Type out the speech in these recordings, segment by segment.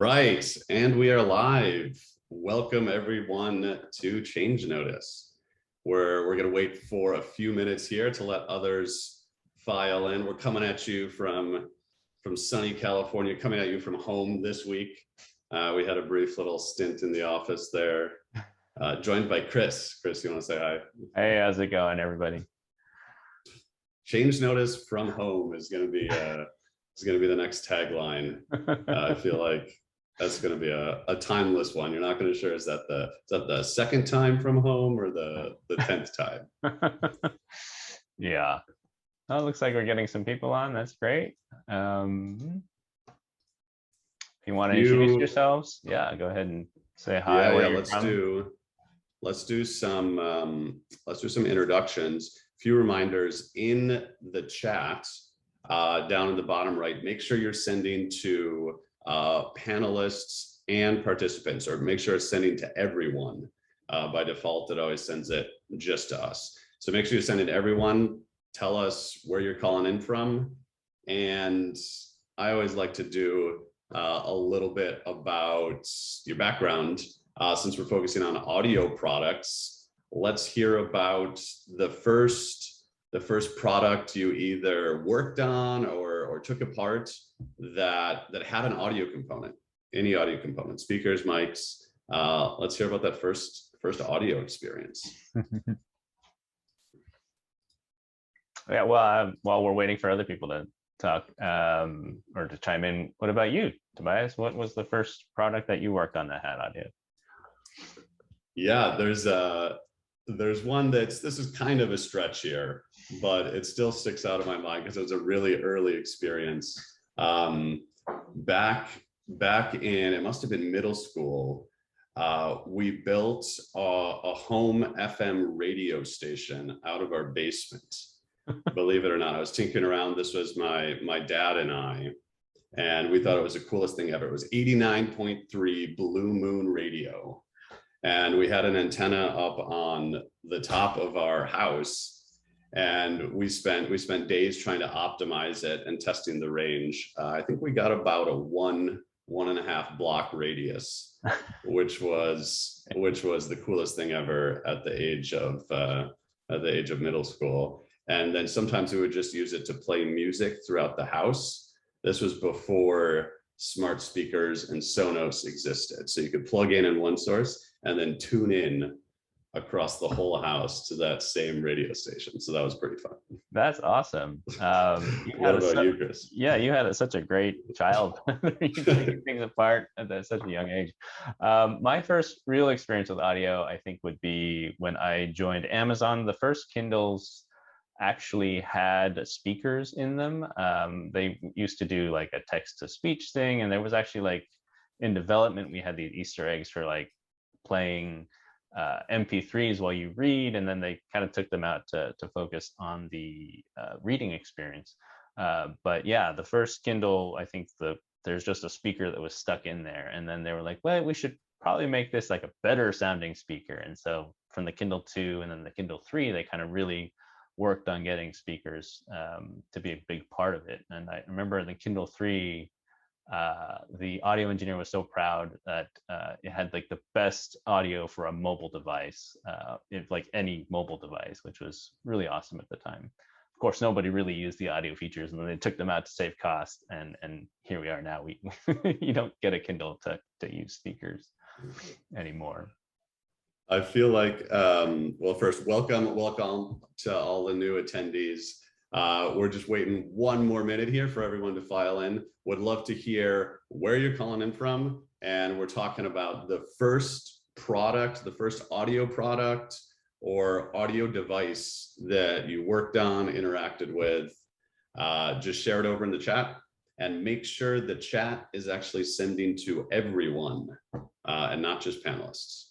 Right, and we are live. Welcome everyone to Change Notice. We're going to wait for a few minutes here to let others file in. We're coming at you from sunny California, coming at you from home this week. We had a brief little stint in the office there, joined by Chris. Chris, you want to say hi? Hey, how's it going, everybody? Change Notice from home is going to be the next tagline. I feel like that's going to be a timeless one. You're not going to sure is that the second time from home or the 10th time. Yeah. Oh, it looks like we're getting some people on. That's great. If you want to introduce yourselves, yeah, go ahead and say hi. Yeah, let's do some introductions. A few reminders in the chat down in the bottom right. Make sure you're sending to panelists and participants, or make sure it's sending to everyone. By default, it always sends it just to us. So make sure you send it to everyone. Tell us where you're calling in from. And I always like to do a little bit about your background. Since we're focusing on audio products, let's hear about the first product you either worked on or took apart that had an audio component, any audio component, speakers, mics. Let's hear about that first audio experience. Yeah, well, while we're waiting for other people to talk or to chime in, what about you, Tobias? What was the first product that you worked on that had audio? Yeah, there's one this is kind of a stretch here, but it still sticks out of my mind because it was a really early experience. Back in, it must have been middle school, we built a home FM radio station out of our basement. Believe it or not, I was tinkering around. This was my dad and I, and we thought it was the coolest thing ever. It was 89.3 Blue Moon radio. And we had an antenna up on the top of our house, and we spent days trying to optimize it and testing the range. I think we got about a 1.5 block radius, which was the coolest thing ever at the age of middle school. And then sometimes we would just use it to play music throughout the house. This was before smart speakers and Sonos existed, so you could plug in one source and then tune in across the whole house to that same radio station. So that was pretty fun. That's awesome. What about you, Chris? Yeah, you had such a great childhood. You taking things apart at such a young age. My first real experience with audio, I think, would be when I joined Amazon. The first Kindles actually had speakers in them. They used to do like a text-to-speech thing, and there was actually, like, in development, we had these Easter eggs for like playing MP3s while you read, and then they kind of took them out to focus on the reading experience. But yeah, the first Kindle, I think there's just a speaker that was stuck in there, and then they were like, well, we should probably make this like a better sounding speaker. And so from the Kindle 2 and then the Kindle 3, they kind of really worked on getting speakers to be a big part of it. And I remember the Kindle 3, the audio engineer was so proud that it had like the best audio for a mobile device, like any mobile device, which was really awesome at the time. Of course, nobody really used the audio features, and then they took them out to save cost, and here we are now. You don't get a Kindle to use speakers anymore. I feel like, well, first, welcome to all the new attendees. We're just waiting one more minute here for everyone to file in. Would love to hear where you're calling in from, and we're talking about the first product, the first audio product or audio device that you worked on, interacted with. Just share it over in the chat, and make sure the chat is actually sending to everyone and not just panelists.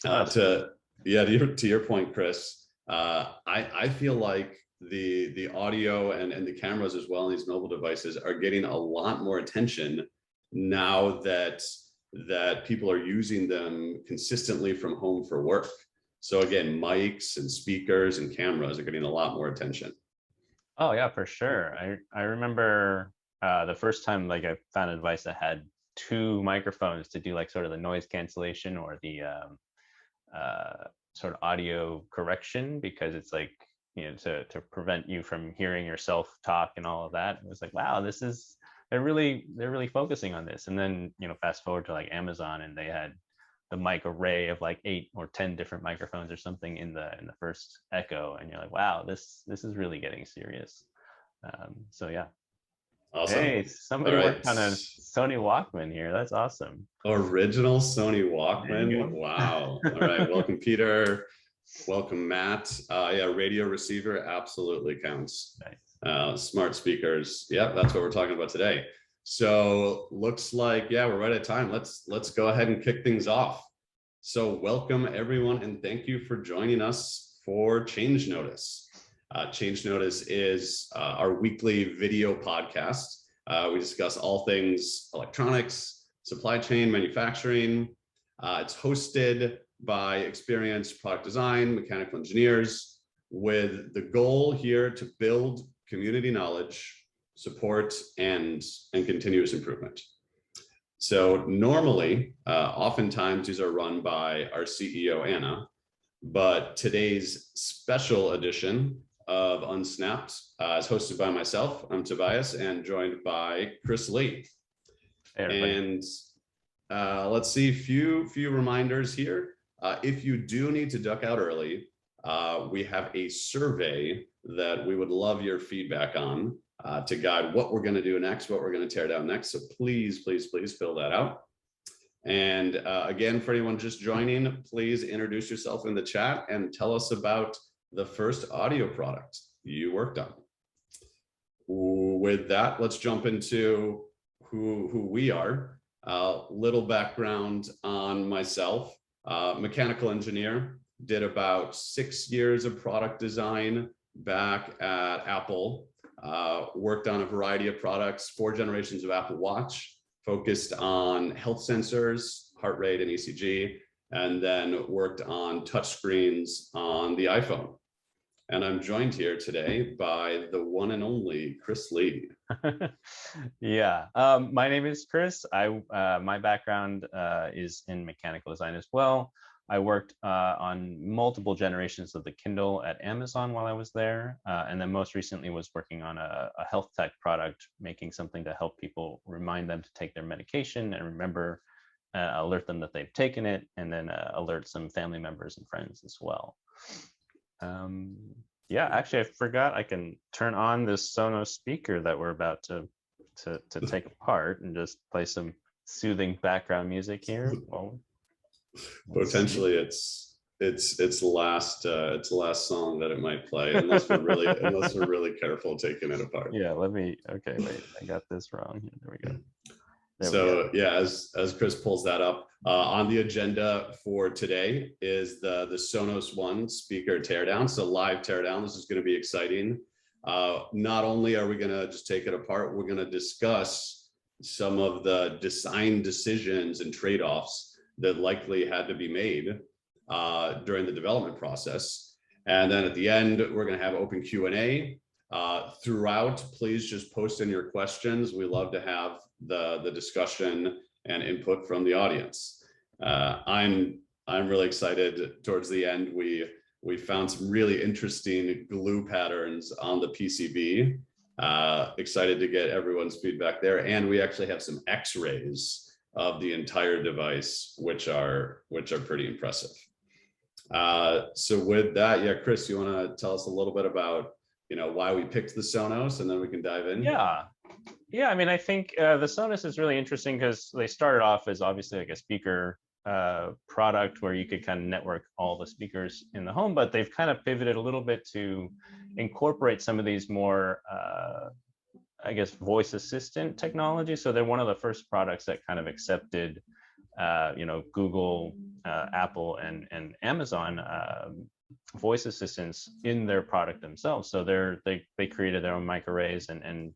To your point, Chris, I feel like the audio and the cameras as well in these mobile devices are getting a lot more attention now that people are using them consistently from home for work. So again, mics and speakers and cameras are getting a lot more attention. Oh yeah, for sure. I remember the first time like I found a device that had two microphones to do like sort of the noise cancellation or the sort of audio correction, because it's like, you know, to prevent you from hearing yourself talk and all of that. It was like, wow, this is, they're really focusing on this. And then, you know, fast forward to like Amazon, and they had the mic array of like 8 or 10 different microphones or something in the first Echo, and you're like, wow, this is really getting serious. So yeah. Awesome. Hey, somebody worked on a Sony Walkman here. That's awesome. Original Sony Walkman. Go. Wow. All right. Welcome, Peter. Welcome, Matt. Yeah, radio receiver absolutely counts. Nice. Smart speakers. Yeah, that's what we're talking about today. So looks like, yeah, we're right at time. Let's go ahead and kick things off. So welcome everyone, and thank you for joining us for Change Notice. Change Notice is our weekly video podcast. We discuss all things electronics, supply chain, manufacturing. It's hosted by experienced product design, mechanical engineers, with the goal here to build community knowledge, support, and continuous improvement. So normally, oftentimes these are run by our CEO, Anna, but today's special edition of Unsnapped is hosted by myself. I'm Tobias, and joined by Chris Lee. Hey, and let's see, few reminders here. If you do need to duck out early, we have a survey that we would love your feedback on to guide what we're going to do next, what we're going to tear down next. So please fill that out. And again, for anyone just joining, please introduce yourself in the chat and tell us about the first audio product you worked on. With that, let's jump into who we are. Little background on myself. Mechanical engineer, did about 6 years of product design back at Apple. Worked on a variety of products, 4 generations of Apple Watch, focused on health sensors, heart rate and ECG, and then worked on touchscreens on the iPhone. And I'm joined here today by the one and only Chris Lee. Yeah, my name is Chris. My background is in mechanical design as well. I worked on multiple generations of the Kindle at Amazon while I was there, and then most recently was working on a health tech product, making something to help people, remind them to take their medication and remember, alert them that they've taken it, and then alert some family members and friends as well. Yeah, actually, I forgot I can turn on this Sonos speaker that we're about to take apart, and just play some soothing background music here. Well, potentially it's the last song that it might play, unless we're really careful taking it apart. Yeah, okay, wait, I got this wrong. There we go. Yeah, as Chris pulls that up, on the agenda for today is the Sonos One speaker teardown. So live teardown. This is going to be exciting. Not only are we going to just take it apart, we're going to discuss some of the design decisions and trade-offs that likely had to be made during the development process. And then at the end, we're going to have open Q&A. Throughout, please just post in your questions. We love to have the discussion and input from the audience. I'm really excited. Towards the end, we found some really interesting glue patterns on the PCB. Excited to get everyone's feedback there, and we actually have some X-rays of the entire device, which are pretty impressive. So with that, yeah, Chris, you want to tell us a little bit about why we picked the Sonos, and then we can dive in? Yeah, I mean, I think the Sonos is really interesting because they started off as obviously like a speaker product where you could kind of network all the speakers in the home, but they've kind of pivoted a little bit to incorporate some of these more I guess voice assistant technology. So they're one of the first products that kind of accepted Google, Apple, and Amazon voice assistants in their product themselves. So they created their own mic arrays and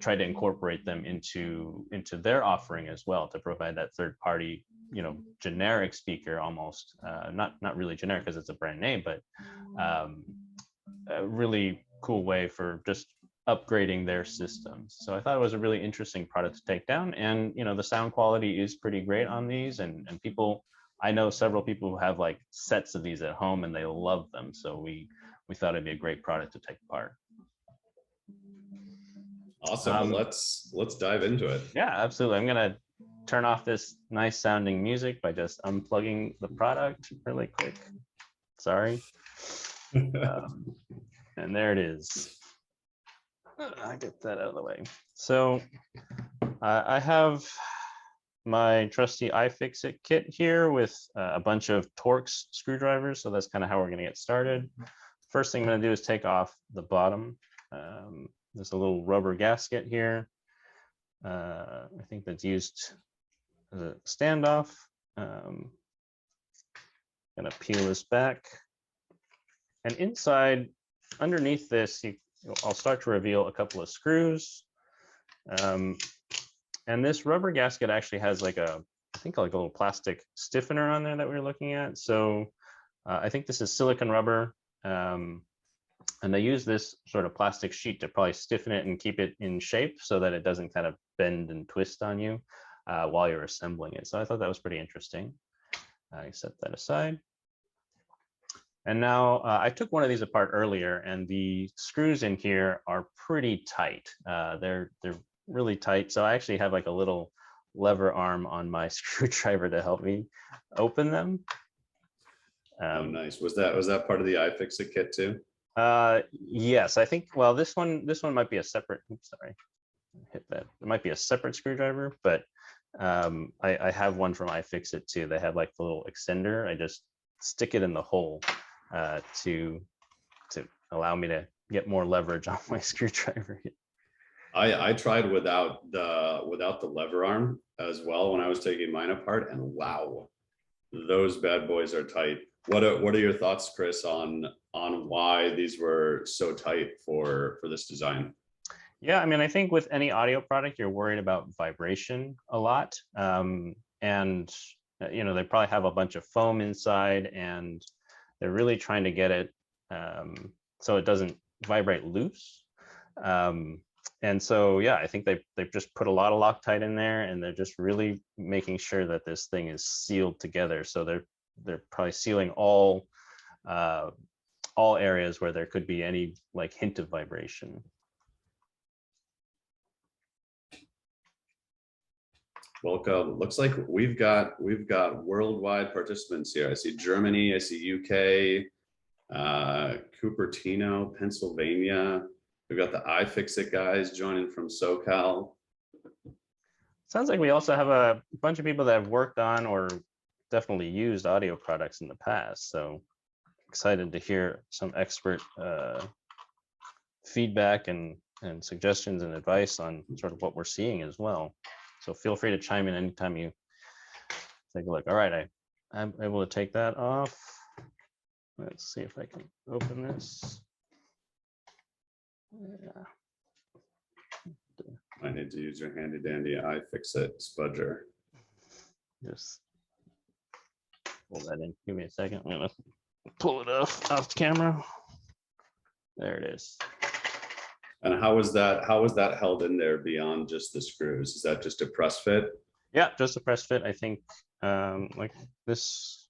tried to incorporate them into their offering as well, to provide that third party, generic speaker almost, not really generic because it's a brand name, but a really cool way for just upgrading their systems. So I thought it was a really interesting product to take down. And, you know, the sound quality is pretty great on these, and people, I know several people who have like sets of these at home and they love them. So we thought it'd be a great product to take apart. Awesome. Well, let's dive into it. Yeah, absolutely. I'm gonna turn off this nice sounding music by just unplugging the product really quick. Sorry. And there it is. I get that out of the way. So I have my trusty iFixit kit here with a bunch of Torx screwdrivers. So that's kind of how we're going to get started. First thing I'm going to do is take off the bottom. There's a little rubber gasket here. I think that's used as a standoff. Gonna peel this back. And inside, underneath this, I'll start to reveal a couple of screws. And this rubber gasket actually has like I think like a little plastic stiffener on there that we were looking at. So I think this is silicone rubber. And they use this sort of plastic sheet to probably stiffen it and keep it in shape so that it doesn't kind of bend and twist on you while you're assembling it. So I thought that was pretty interesting. I set that aside. And now I took one of these apart earlier, and the screws in here are pretty tight. They're really tight. So I actually have like a little lever arm on my screwdriver to help me open them. Oh, nice. Was that part of the iFixit kit too? Yes, I think. Well, this one might be a separate. Oops, sorry, hit that. It might be a separate screwdriver, but I have one from iFixit too. They have like the little extender. I just stick it in the hole to allow me to get more leverage on my screwdriver. I tried without the lever arm as well when I was taking mine apart, and wow, those bad boys are tight. What are your thoughts, Chris, on why these were so tight for this design? Yeah, I mean, I think with any audio product, you're worried about vibration a lot, and you know, they probably have a bunch of foam inside, and they're really trying to get it so it doesn't vibrate loose. And so, yeah, I think they've just put a lot of Loctite in there, and they're just really making sure that this thing is sealed together. So they're probably sealing all areas where there could be any like hint of vibration. Welcome. Looks like we've got worldwide participants here. I see Germany, I see UK, Cupertino, Pennsylvania. We've got the iFixit guys joining from SoCal. Sounds like we also have a bunch of people that have worked on or definitely used audio products in the past. So excited to hear some expert feedback and suggestions and advice on sort of what we're seeing as well. So feel free to chime in anytime you take a look. All right, I'm able to take that off. Let's see if I can open this. Yeah. I need to use your handy dandy iFixit spudger. Just pull that in. Give me a second. I'm gonna pull it off camera. There it is. And how was that held in there beyond just the screws? Is that just a press fit? Yeah, just a press fit. I think like this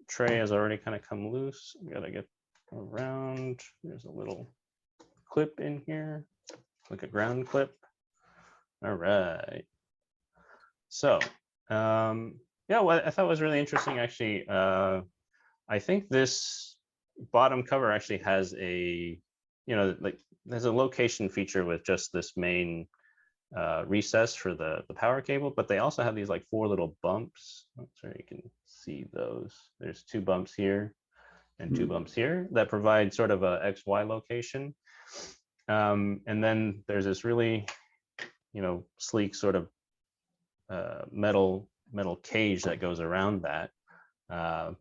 tray has already kind of come loose. I gotta get around. There's a little clip in here, like a ground clip. All right. So yeah, what I thought was really interesting actually, I think this bottom cover actually has a, you know, like there's a location feature with just this main recess for the power cable, but they also have these like 4 little bumps. I'm sorry, you can see those. There's 2 bumps here and 2 bumps here that provide sort of a XY location. And then there's this really, you know, sleek sort of metal cage that goes around that.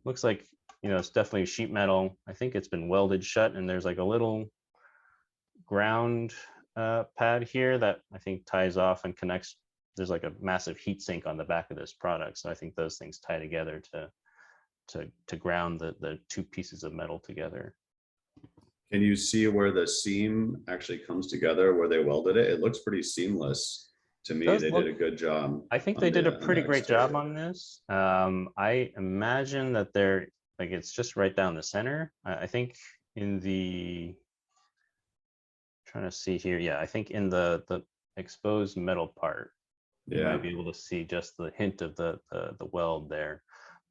Looks like, you know, it's definitely sheet metal. I think it's been welded shut, and there's like a little ground pad here that I think ties off and connects. There's like a massive heat sink on the back of this product, so I think those things tie together to ground the 2 pieces of metal together. Can you see where the seam actually comes together, where they welded it? It looks pretty seamless to me. Does They did look, a good job I think on they did a the pretty great job exterior. on this. I imagine that they're like, it's just right down the center. I think in the, trying to see here. Yeah, I think in the exposed metal part, you might Yeah. be able to see just the hint of the weld there.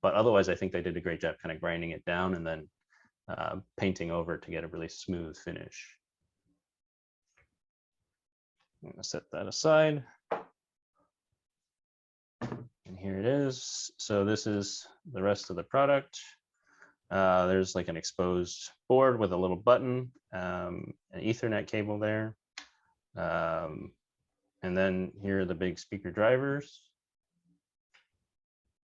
But otherwise, I think they did a great job kind of grinding it down and then painting over to get a really smooth finish. I'm gonna set that aside. And here it is. So this is the rest of the product. There's like an exposed board with a little button, an Ethernet cable there. And then here are the big speaker drivers.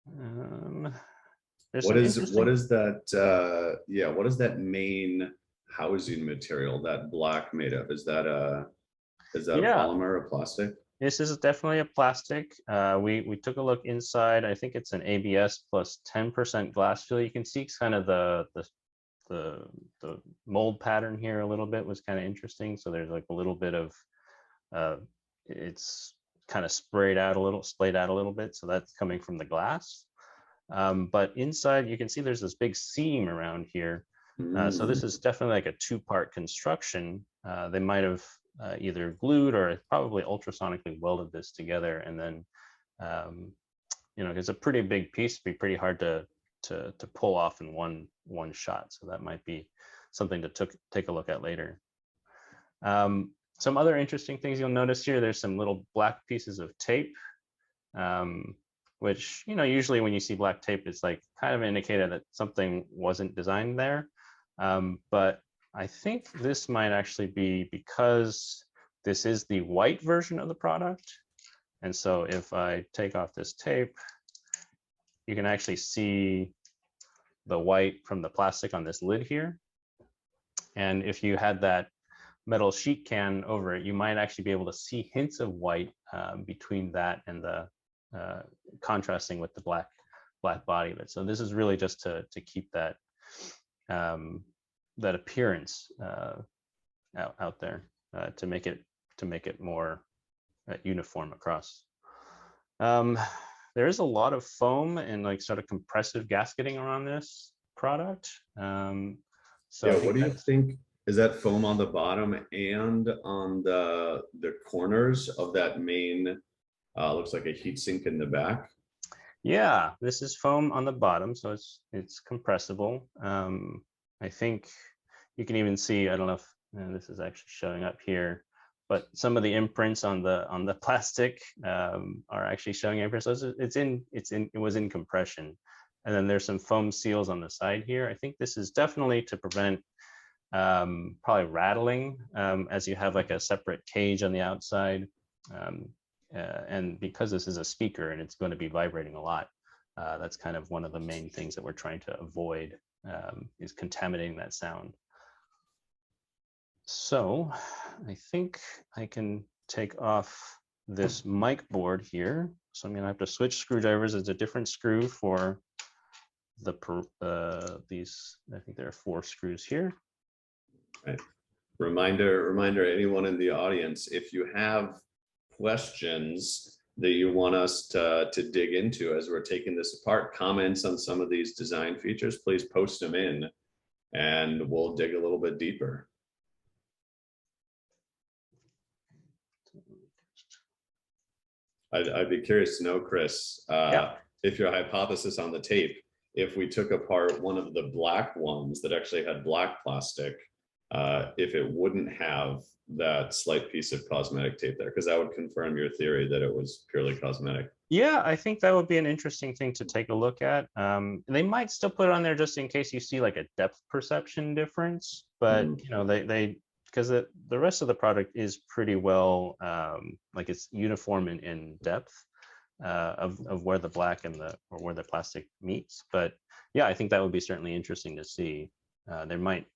There's some What interesting. is that yeah, what is that main housing material that black made of? Is that a Yeah, polymer or plastic? this is definitely a plastic. We took a look inside. I think it's an ABS plus 10% glass fill. You can see kind of the mold pattern here a little bit was kind of interesting. So there's like a little bit of it's kind of splayed out a little bit. So that's coming from the glass. But inside you can see there's this big seam around here. So this is definitely like a two-part construction. They might have either glued or probably ultrasonically welded this together, and then you know, it's a pretty big piece, be pretty hard to pull off in one shot. So that might be something to take a look at later. Some other interesting things you'll notice here, there's some little black pieces of tape, which, you know, usually when you see black tape, it's like kind of an indicator that something wasn't designed there. But I think this might actually be because this is the white version of the product. And so if I take off this tape, you can actually see the white from the plastic on this lid here. And if you had that metal sheet can over it, you might actually be able to see hints of white between that and the contrasting with the black body of it. So this is really just to keep that that appearance out there to make it more uniform across. There is a lot of foam and like sort of compressive gasketing around this product. So Yeah, I what think do you that's, think? Is that foam on the bottom and on the corners of that main looks like a heat sink in the back? yeah, this is foam on the bottom, so it's compressible. I think you can even see, I don't know if this is actually showing up here, but some of the imprints on the plastic are actually showing up here. So it was in compression. And then there's some foam seals on the side here. I think this is definitely to prevent probably rattling, as you have like a separate cage on the outside. And because this is a speaker and it's going to be vibrating a lot, that's kind of one of the main things that we're trying to avoid, is contaminating that sound. So I think I can take off this mic board here. So I'm going to have to switch screwdrivers. There's a different screw for these. I think there are 4 screws here. Right. Reminder, anyone in the audience, if you have questions that you want us to dig into as we're taking this apart, comments on some of these design features, please post them in and we'll dig a little bit deeper. I'd be curious to know, Chris, Yeah. if your hypothesis on the tape, if we took apart one of the black ones that actually had black plastic, if it wouldn't have that slight piece of cosmetic tape there, because that would confirm your theory that it was purely cosmetic. Yeah, I think that would be an interesting thing to take a look at. They might still put it on there just in case you see like a depth perception difference, but you know, they because the rest of the product is pretty well like it's uniform in depth of where the black and or where the plastic meets. But yeah, I think that would be certainly interesting to see. They might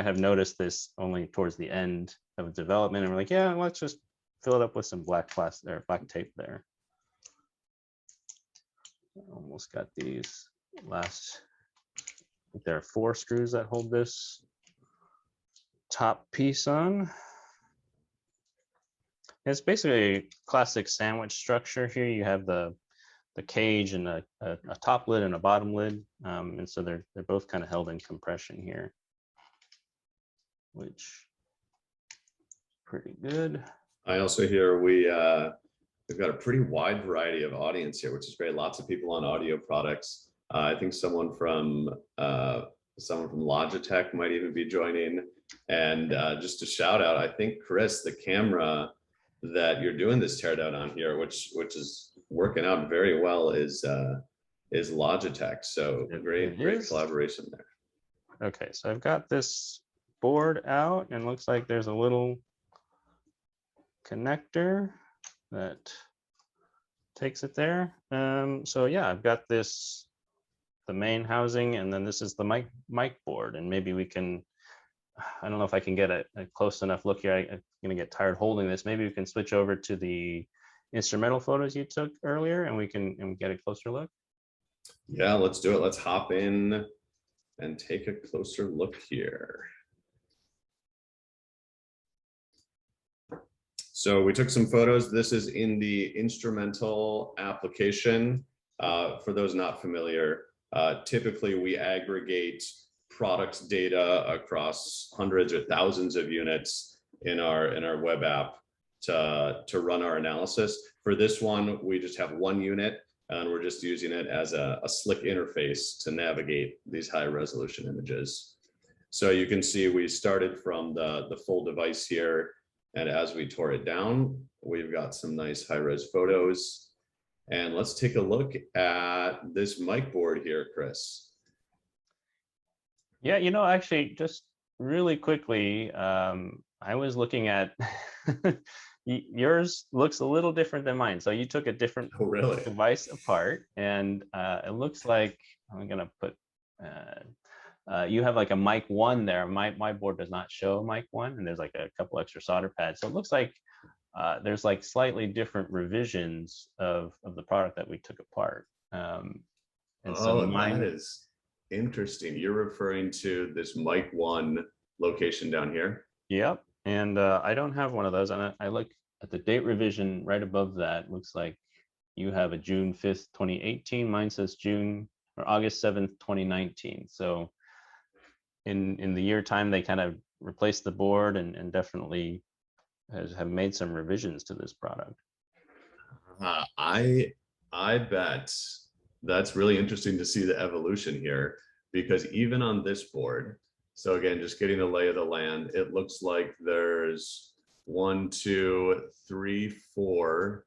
have noticed this only towards the end of development and we're like, yeah, let's just fill it up with some black plastic or black tape there. Almost got these last. I think there are 4 screws that hold this. top piece on. It's basically a classic sandwich structure here. You have the cage and a top lid and a bottom lid, and so they're both kind of held in compression here, which is pretty good. I also hear we've got a pretty wide variety of audience here, which is great. Lots of people on audio products. I think someone from Logitech might even be joining. And just a shout out, I think Chris, the camera that you're doing this teardown on here, which is working out very well, is Logitech. So great collaboration there. Okay, so I've got this board out, and looks like there's a little connector that takes it there. So yeah, I've got this, the main housing, and then this is the mic board, and maybe we can, I don't know if I can get a close enough look here. I'm gonna get tired holding this. Maybe we can switch over to the instrumental photos you took earlier, and we can get a closer look. Yeah, let's do it. Let's hop in and take a closer look here. So we took some photos. This is in the instrumental application. For those not familiar, typically we aggregate product data across hundreds or thousands of units in our web app to run our analysis. For this one, we just have one unit, and we're just using it as a slick interface to navigate these high resolution images. So you can see we started from the full device here, and as we tore it down, we've got some nice high-res photos. And let's take a look at this mic board here, Chris. Yeah, actually, just really quickly, I was looking at yours looks a little different than mine. So you took a different device apart, and it looks like I'm gonna put you have like a mic 1 there. My board does not show mic 1, and there's like a couple extra solder pads. So it looks like there's like slightly different revisions of the product that we took apart. And so mine is interesting. You're referring to this mic 1 location down here? Yep. And I don't have one of those. And I look at the date revision right above that. Looks like you have a June 5th, 2018. Mine says August 7th, 2019. So in the year time, they kind of replaced the board and definitely have made some revisions to this product. I bet that's really interesting to see the evolution here, because even on this board, so again, just getting a lay of the land, it looks like there's 1, 2, 3, 4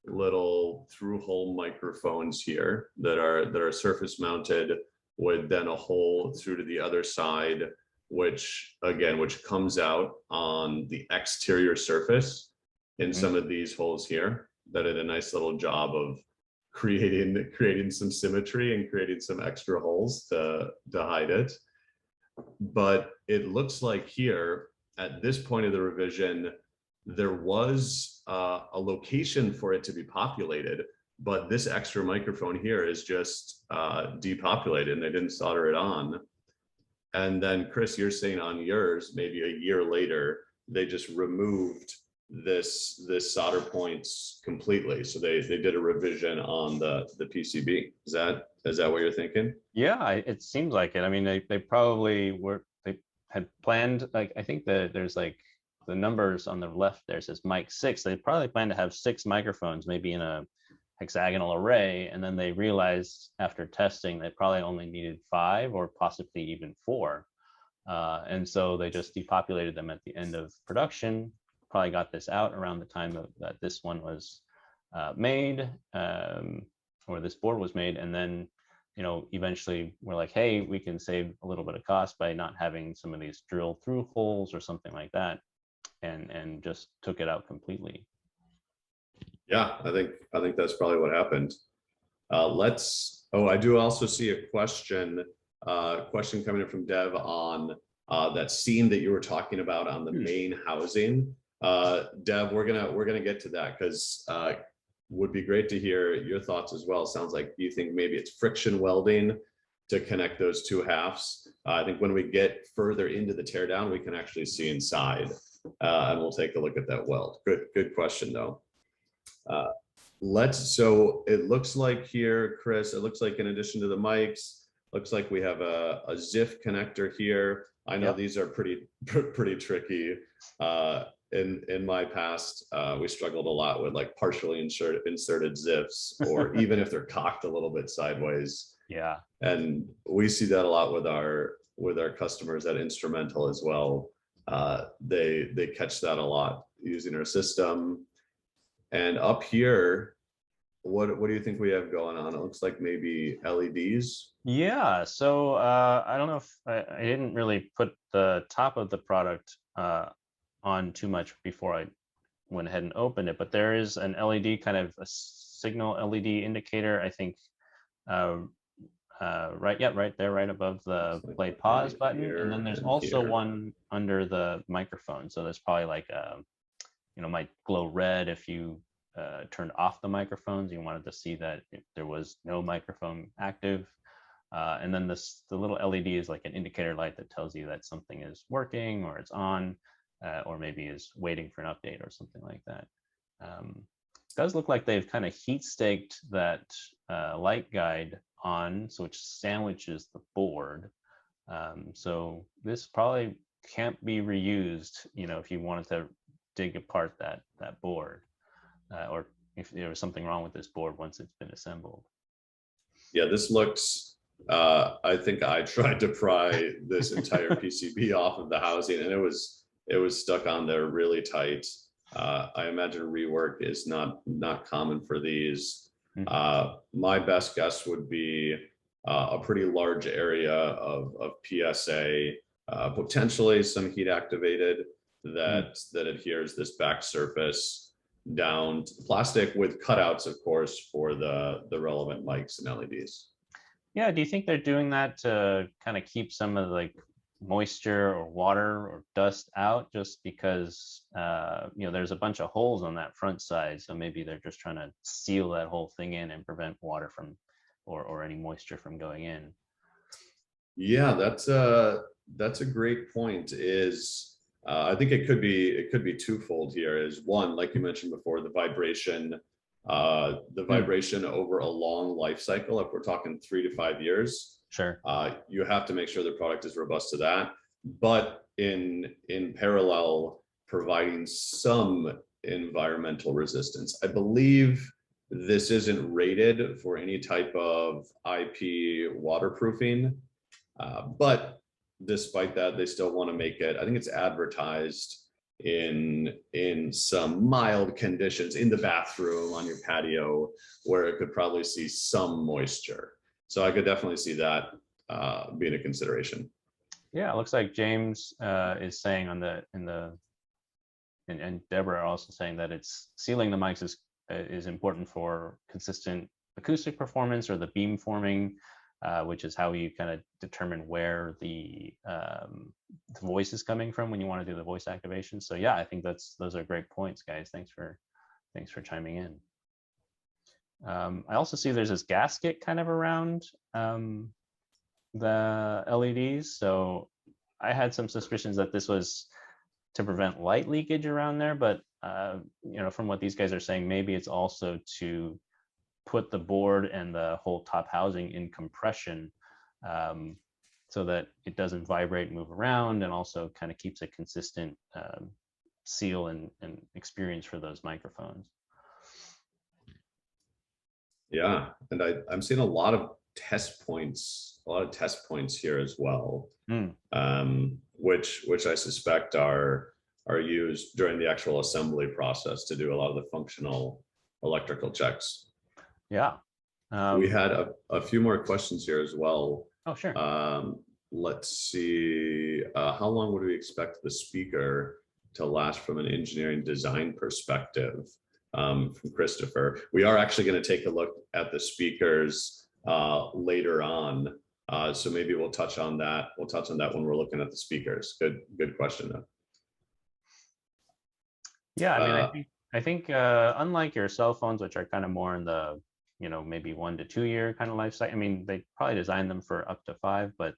little through-hole microphones here that are surface mounted, with then a hole through to the other side, which comes out on the exterior surface in some of these holes here, that did a nice little job of creating some symmetry and creating some extra holes to hide it. But it looks like here at this point of the revision, there was a location for it to be populated, but this extra microphone here is just depopulated, and they didn't solder it on. And then Chris, you're saying on yours, maybe a year later, they just removed this solder points completely. So they did a revision on the PCB. Is that what you're thinking? Yeah, it seems like it. I mean, they probably they had planned, like, I think that there's like the numbers on the left there says mic 6. They probably planned to have 6 microphones, maybe in a hexagonal array, and then they realized after testing they probably only needed 5 or possibly even 4, and so they just depopulated them at the end of production. Probably got this out around the time that this one was made, or this board was made, and then eventually we're like, hey, we can save a little bit of cost by not having some of these drill through holes or something like that, and just took it out completely. Yeah, I think that's probably what happened. I do also see a question coming in from Dev on that scene that you were talking about on the main housing. Dev, we're gonna get to that, because would be great to hear your thoughts as well. Sounds like you think maybe it's friction welding to connect those two halves. I think when we get further into the teardown, we can actually see inside, and we'll take a look at that weld. Good question though. So it looks like here, Chris, it looks like in addition to the mics, looks like we have a ZIF connector here. I know these are pretty tricky. In my past, we struggled a lot with like partially inserted ZIFs, or even if they're cocked a little bit sideways. Yeah. And we see that a lot with our customers at Instrumental as well. They catch that a lot using our system. And up here, what do you think we have going on? It looks like maybe LEDs. Yeah, so I don't know if I didn't really put the top of the product on too much before I went ahead and opened it, but there is an LED, kind of a signal LED indicator, I think, right there, right above the play pause button. And then there's also one under the microphone. So there's probably like might glow red if you turned off the microphones. You wanted to see that there was no microphone active. And then the little LED is like an indicator light that tells you that something is working or it's on, or maybe is waiting for an update or something like that. It does look like they've kind of heat staked that light guide on, so which sandwiches the board. So this probably can't be reused, if you wanted to dig apart that board, or if there was something wrong with this board once it's been assembled. Yeah, this looks, I think I tried to pry this entire PCB off of the housing, and it was stuck on there really tight. I imagine rework is not common for these. My best guess would be a pretty large area of PSA, potentially some heat activated, that adheres this back surface down to plastic, with cutouts, of course, for the relevant mics and LEDs. Yeah, do you think they're doing that to kind of keep some of the, like, moisture or water or dust out, just because there's a bunch of holes on that front side, so maybe they're just trying to seal that whole thing in and prevent water from or any moisture from going in? Yeah, that's a great point. I think it could be twofold here. Is one, like you mentioned before, the vibration over a long life cycle. If we're talking 3 to 5 years, sure, you have to make sure the product is robust to that, but in parallel, providing some environmental resistance. I believe this isn't rated for any type of IP waterproofing, but despite that, they still want to make it. I think it's advertised in some mild conditions in the bathroom, on your patio, where it could probably see some moisture. So I could definitely see that being a consideration. Yeah, it looks like James is saying and Deborah are also saying that it's sealing the mics is important for consistent acoustic performance, or the beam forming, which is how you kind of determine where the voice is coming from when you want to do the voice activation. So yeah, I think those are great points, guys. Thanks for chiming in. I also see there's this gasket kind of around the LEDs. So I had some suspicions that this was to prevent light leakage around there, but from what these guys are saying, maybe it's also to put the board and the whole top housing in compression, so that it doesn't vibrate and move around, and also kind of keeps a consistent seal and experience for those microphones. Yeah, and I'm seeing a lot of test points here as well, which I suspect are used during the actual assembly process to do a lot of the functional electrical checks. Yeah. We had a few more questions here as well. Oh, sure. Let's see. How long would we expect the speaker to last from an engineering design perspective? From Christopher. We are actually going to take a look at the speakers later on. So maybe we'll touch on that. We'll touch on that when we're looking at the speakers. Good question though. Yeah, I think unlike your cell phones, which are kind of more in the maybe 1 to 2 year kind of life cycle. I mean, they probably designed them for up to 5, but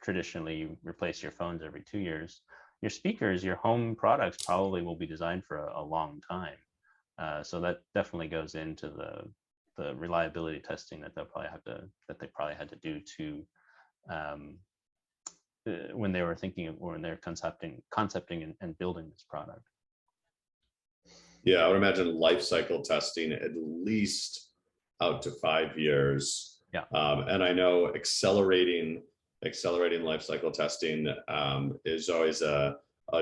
traditionally you replace your phones every 2 years, your speakers, your home products probably will be designed for a long time. So that definitely goes into the reliability testing that they probably had to do to when they were thinking of, or when they're concepting and building this product. Yeah, I would imagine life cycle testing at least out to 5 years. Yeah. And I know accelerating life cycle testing is always a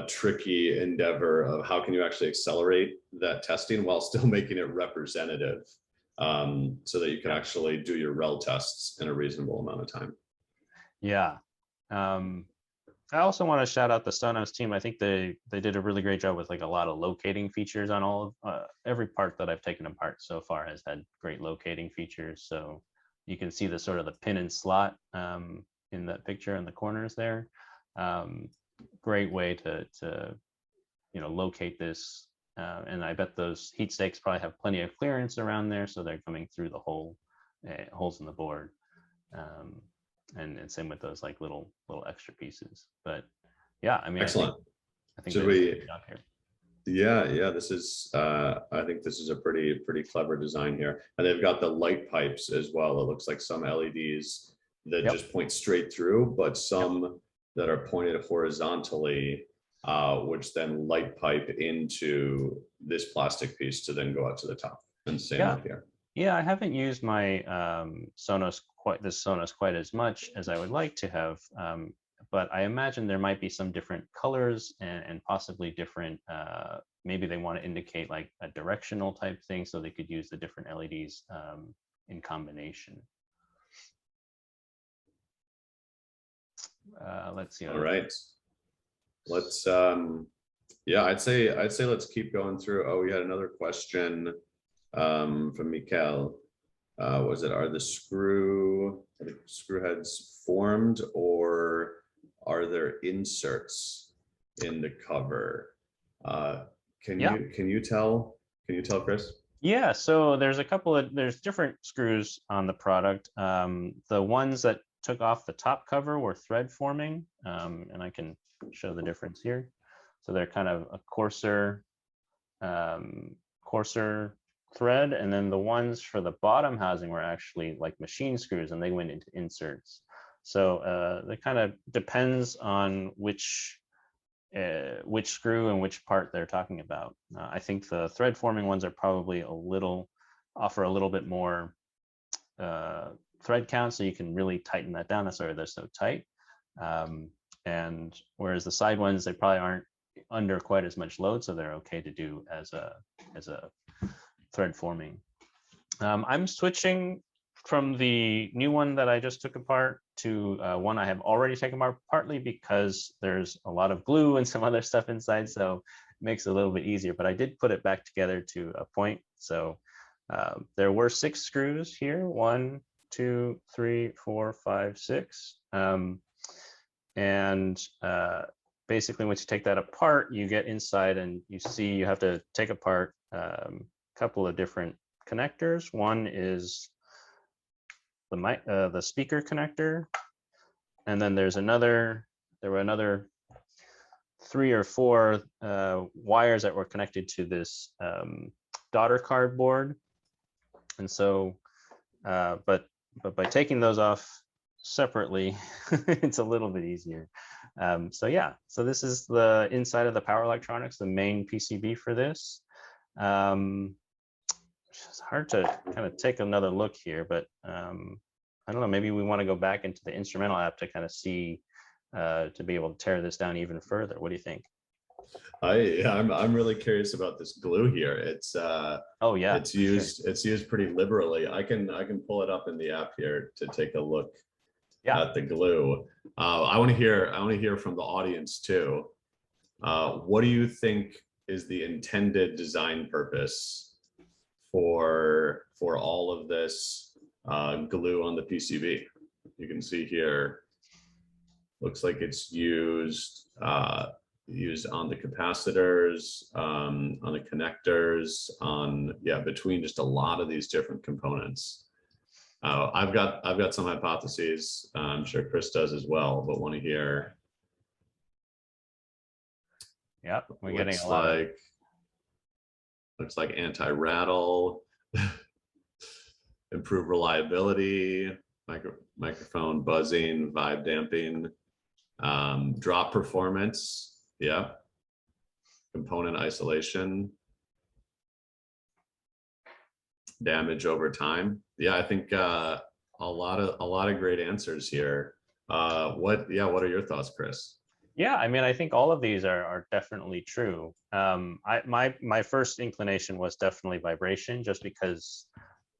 tricky endeavor of how can you actually accelerate that testing while still making it representative, so that you can actually do your rel tests in a reasonable amount of time. Yeah. I also want to shout out the Sonos team. I think they did a really great job with like a lot of locating features on all of every part that I've taken apart so far has had great locating features. So you can see the sort of the pin and slot in that picture in the corners there. Great way to locate this. And I bet those heat stakes probably have plenty of clearance around there, so they're coming through the holes in the board. And same with those like little extra pieces. But yeah, I mean, excellent. I think Should we? Here. Yeah. This is. I think this is a pretty clever design here, and they've got the light pipes as well. It looks like some LEDs that just point straight through, but some that are pointed horizontally, which then light pipe into this plastic piece to then go out to the top. And same up here. Yeah, I haven't used my Sonos quite as much as I would like to have, but I imagine there might be some different colors and possibly different, maybe they want to indicate like a directional type thing, so they could use the different LEDs in combination. Let's see. All right. Let's I'd say let's keep going through. Oh, we had another question from Mikkel. Was it, are the screw heads formed, or are there inserts in the cover? Can you tell, Chris? Yeah, so there's different screws on the product. The ones that took off the top cover were thread forming, and I can show the difference here. So they're kind of a coarser thread, and then the ones for the bottom housing were actually like machine screws, and they went into inserts. So that kind of depends on which screw and which part they're talking about. I think the thread forming ones are probably offer a little bit more thread count, so you can really tighten that down. That's why they're so tight. And whereas the side ones, they probably aren't under quite as much load, so they're okay to do as a thread forming. I'm switching from the new one that I just took apart to one I have already taken apart, partly because there's a lot of glue and some other stuff inside, so it makes it a little bit easier, but I did put it back together to a point. So there were 6 screws here, 1, 2, 3, 4, 5, 6. And basically once you take that apart, you get inside and you see you have to take apart couple of different connectors. One is the speaker connector, and then there were another 3 or 4 wires that were connected to this daughter cardboard. And so but by taking those off separately, it's a little bit easier. So this is the inside of the power electronics, the main PCB for this. It's hard to kind of take another look here, but I don't know, maybe we want to go back into the instrumental app to kind of see, to be able to tear this down even further. What do you think? I'm really curious about this glue here. It's oh yeah, it's used pretty liberally. I can pull it up in the app here to take a look at the glue. I want to hear from the audience too. What do you think is the intended design purpose for all of this glue on the PCB? You can see here, looks like it's used on the capacitors, on the connectors, between just a lot of these different components. I've got some hypotheses. I'm sure Chris does as well, but want to hear. Yep, we're getting a lot of. Looks like anti-rattle, improve reliability, microphone buzzing, vibe damping, drop performance. Yeah, component isolation, damage over time. Yeah, I think a lot of great answers here. What are your thoughts, Chris? Yeah, I mean, I think all of these are definitely true. My first inclination was definitely vibration, just because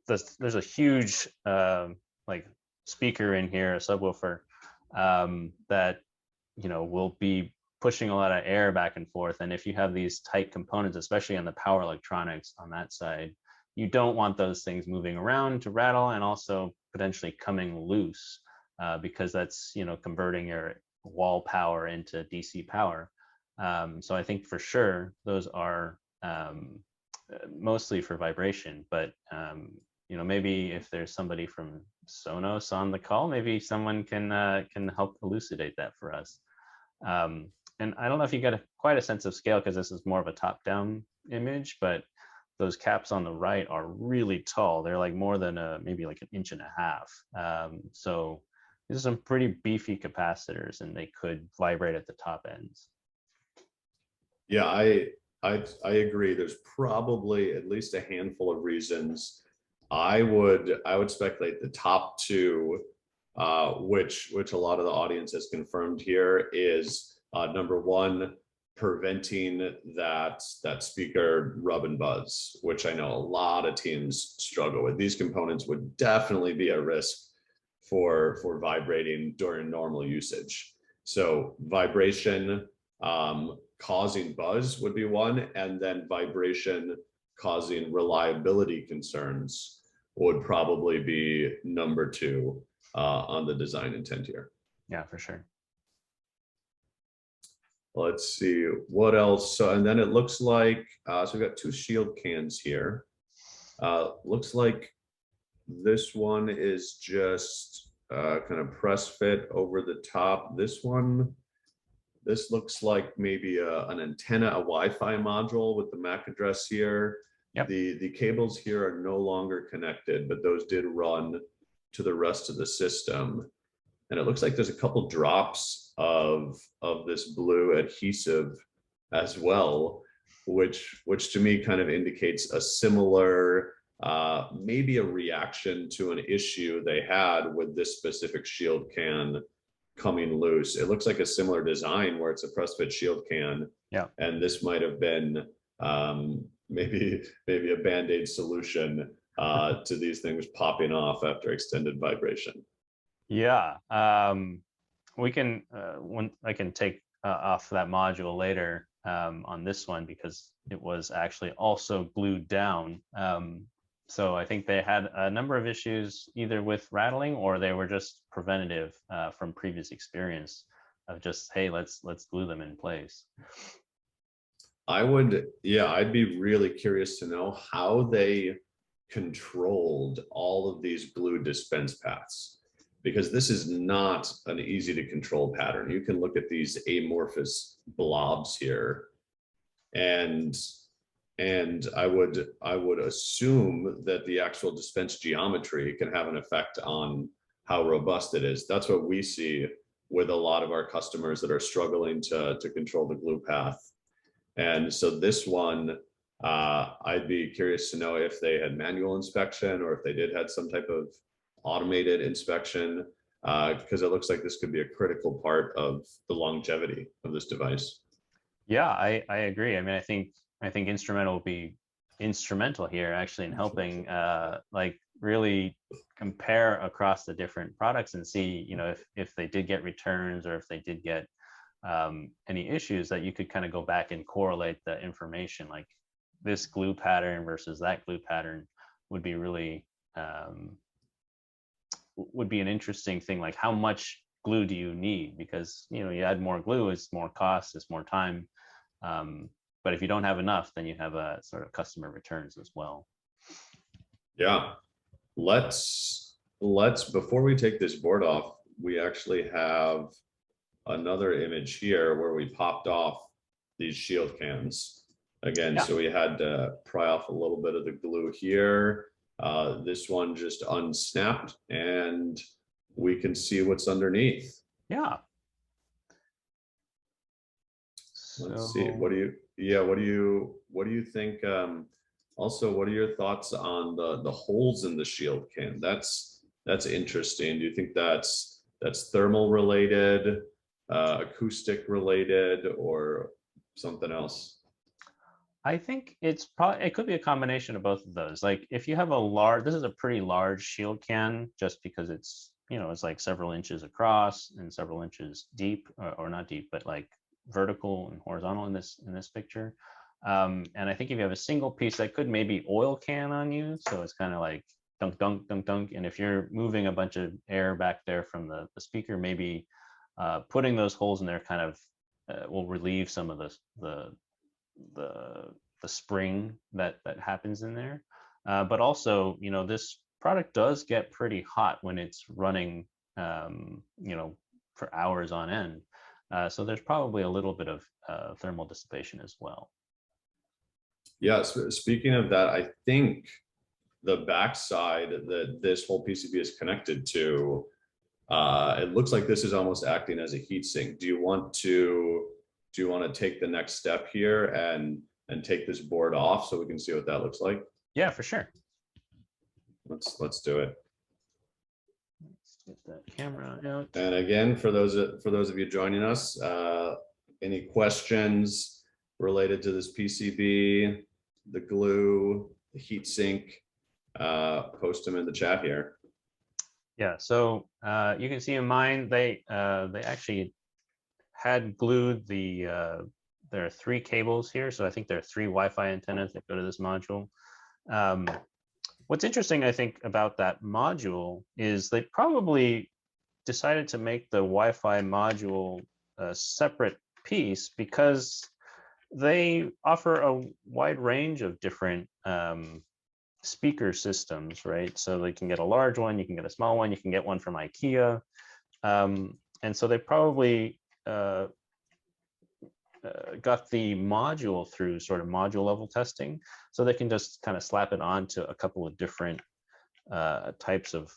there's a huge like speaker in here, a subwoofer, that will be pushing a lot of air back and forth. And if you have these tight components, especially on the power electronics on that side, you don't want those things moving around to rattle, and also potentially coming loose, because that's converting your wall power into DC power. So I think for sure those are mostly for vibration, but maybe if there's somebody from Sonos on the call, maybe someone can help elucidate that for us. And I don't know if you get quite a sense of scale, because this is more of a top-down image, but those caps on the right are really tall. They're like more than maybe like 1.5 inches. So these are some pretty beefy capacitors, and they could vibrate at the top ends. Yeah, I agree. There's probably at least a handful of reasons. I would speculate the top two, which a lot of the audience has confirmed here, is number one, preventing that speaker rub and buzz, which I know a lot of teams struggle with. These components would definitely be at risk for vibrating during normal usage. So vibration causing buzz would be one, and then vibration causing reliability concerns would probably be number two on the design intent here. Yeah, for sure. Let's see what else. So, and then it looks like, so we've got two shield cans here. Looks like this one is just kind of press fit over the top. This looks like maybe an antenna, a Wi-Fi module with the MAC address here. Yep. The cables here are no longer connected, but those did run to the rest of the system. And it looks like there's a couple drops of this blue adhesive as well, which to me kind of indicates a similar, maybe a reaction to an issue they had with this specific shield can coming loose. It looks like a similar design where it's a press fit shield can. Yeah. And this might have been maybe a band-aid solution to these things popping off after extended vibration. Yeah, we can I can take off that module later on this one, because it was actually also glued down. So I think they had a number of issues either with rattling, or they were just preventative from previous experience of just, hey, let's glue them in place. I'd be really curious to know how they controlled all of these glue dispense paths, because this is not an easy to control pattern. You can look at these amorphous blobs here, and I would assume that the actual dispense geometry can have an effect on how robust it is. That's what we see with a lot of our customers that are struggling to control the glue path. And so this one, I'd be curious to know if they had manual inspection, or if they did have some type of automated inspection, because it looks like this could be a critical part of the longevity of this device. Yeah, I agree. I mean, I think instrumental will be instrumental here, actually, in helping like really compare across the different products and see, if they did get returns, or if they did get any issues, that you could kind of go back and correlate the information, like this glue pattern versus that glue pattern would be really would be an interesting thing. Like, how much glue do you need? Because you add more glue, it's more cost, it's more time, but if you don't have enough, then you have a sort of customer returns as well. Yeah, let's before we take this board off, we actually have another image here where we popped off these shield cans again. Yeah. So we had to pry off a little bit of the glue here. This one just unsnapped and we can see what's underneath. Yeah. Let's see. What do you think? Also, what are your thoughts on the holes in the shield can? That's interesting. Do you think that's thermal related, acoustic related, or something else? I think it could be a combination of both of those. Like if you have a large, this is a pretty large shield can, just because it's, it's like several inches across and several inches deep, or not deep, but like vertical and horizontal in this picture. And I think if you have a single piece, that could maybe oil can on you. So it's kind of like dunk, dunk, dunk, dunk. And if you're moving a bunch of air back there from the speaker, maybe putting those holes in there kind of will relieve some of the spring that happens in there. But also, this product does get pretty hot when it's running, for hours on end. So there's probably a little bit of thermal dissipation as well. Yeah, speaking of that, I think the backside that this whole PCB is connected to, it looks like this is almost acting as a heat sink. Do you want to take the next step here and take this board off so we can see what that looks like? Yeah, for sure. Let's do it. Let's get that camera out. And again, for those of you joining us, any questions related to this PCB, the glue, the heat sink, post them in the chat here. Yeah, so you can see in mine, they actually had glued there are 3 cables here. So I think there are 3 Wi-Fi antennas that go to this module. What's interesting, I think, about that module is they probably decided to make the Wi-Fi module a separate piece because they offer a wide range of different speaker systems, right? So they can get a large one, you can get a small one, you can get one from IKEA. And so they probably got the module through sort of module level testing, so they can just kind of slap it onto a couple of different types of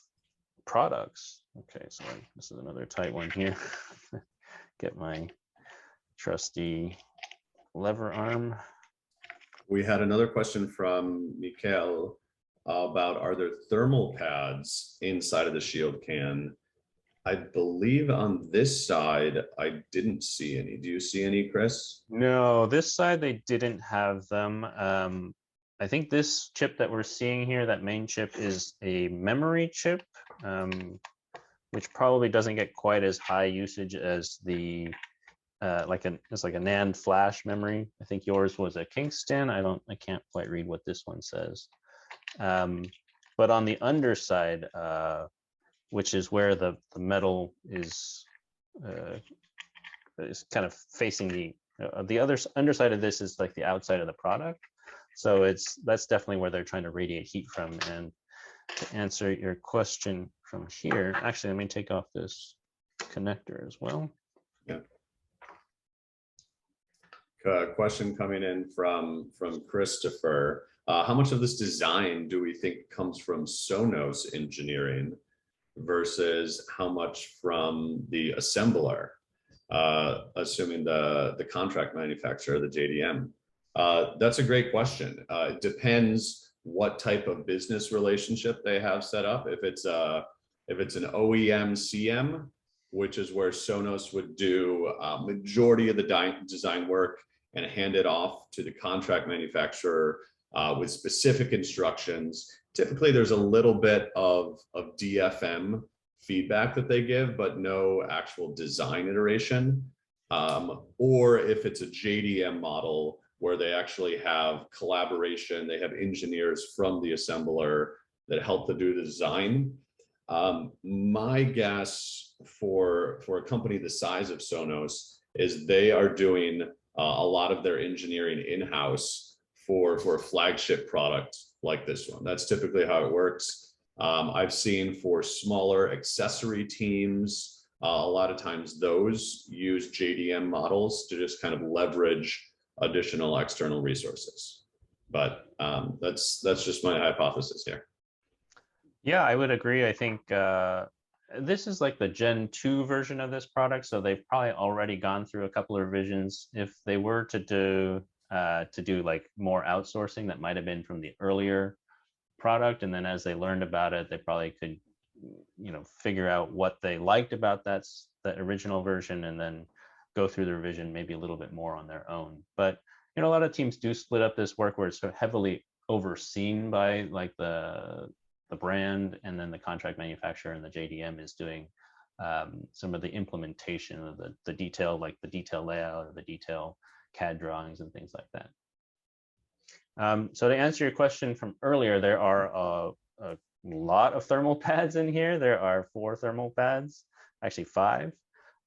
products. Okay, so this is another tight one here. Get my trusty lever arm. We had another question from Mikhail about, are there thermal pads inside of the shield can? I believe on this side, I didn't see any. Do you see any, Chris? No, this side, they didn't have them. I think this chip that we're seeing here, that main chip, is a memory chip, which probably doesn't get quite as high usage as the it's like a NAND flash memory. I think yours was a Kingston. I can't quite read what this one says. But on the underside, which is where the metal is kind of facing the other underside of this is like the outside of the product. So that's definitely where they're trying to radiate heat from. And to answer your question from here, actually, let me take off this connector as well. Yeah. Question coming in from Christopher. How much of this design do we think comes from Sonos engineering versus how much from the assembler, assuming the contract manufacturer, the JDM? That's a great question. It depends what type of business relationship they have set up. If it's an OEM CM, which is where Sonos would do majority of the design work and hand it off to the contract manufacturer with specific instructions. Typically, there's a little bit of DFM feedback that they give, but no actual design iteration. Or if it's a JDM model where they actually have collaboration, they have engineers from the assembler that help to do the design. My guess for a company the size of Sonos is they are doing a lot of their engineering in-house for a flagship product like this one. That's typically how it works. I've seen for smaller accessory teams, a lot of times those use JDM models to just kind of leverage additional external resources. But that's just my hypothesis here. Yeah, I would agree. I think this is like the Gen 2 version of this product, so they've probably already gone through a couple of revisions. If they were to do like more outsourcing, that might have been from the earlier product, and then as they learned about it, they probably could, figure out what they liked about that original version, and then go through the revision maybe a little bit more on their own. But a lot of teams do split up this work where it's sort of heavily overseen by like the brand, and then the contract manufacturer and the JDM is doing some of the implementation of the detail, like the detail layout or the detail CAD drawings and things like that. So to answer your question from earlier, there are a lot of thermal pads in here. There are 4 thermal pads, actually 5,